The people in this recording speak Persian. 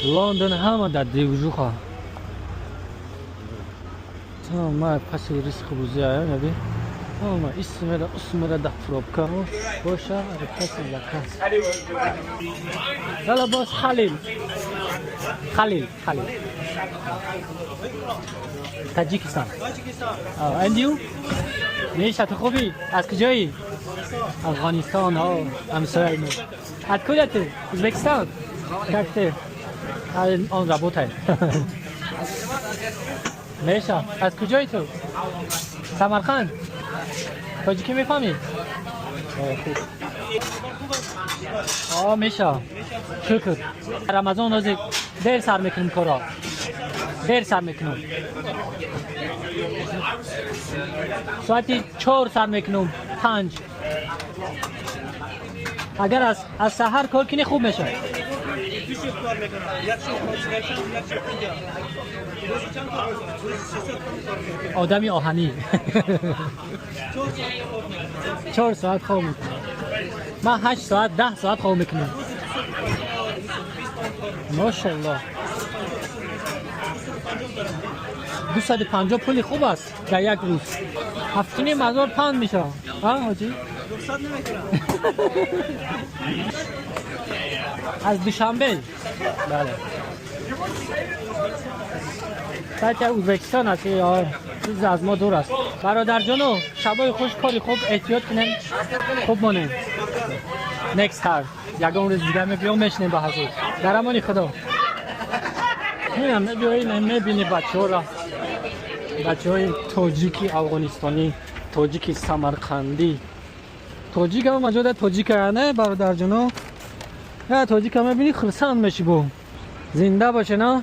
لندن همه در دیوژو خواه ما پس ریسک بوزی آیا نبی ما اسم را در پروبکا باشه پس لکاس یلا باش خلیل تاجیکستان and you میشه تو خوبی از کجایی افغانستان ها همسایه ما از کجاتی ازبکستان کاکته آن رابطه میشه از کجایی تو سمرقند تاجیکی میفهمی خوب میشه شکر رمضان نزدیک دیر سر میکنم کارا دیر سر میکنم ساعتی 4 سر میکنم 5 اگر از سحر کار کنی خوب میشه آدمی آهنی 4 ساعت خواب میکنم من 8 ساعت 10 ساعت خواب میکنم ماشاءالله 250 پولی خوب است در یک روز 7,500 پوند میشه ها حاجی از دوشنبه بله سایت ازبکستان است یا چیز از ما دور است برادر جانو شبای خوش کاری خوب احتیاط کنیم خوب مانیم next time یکم روز دیگه میبیام میشنیم با حضور در امانی خدا میبینی بچه ها را بچه های تاجیکی افغانستانی تاجیکی سمرقندی تاجیک هم مجاده تاجیک نه برادر جانو یا تاجیک هم میبینی خرسان میشی بو زنده باشه نه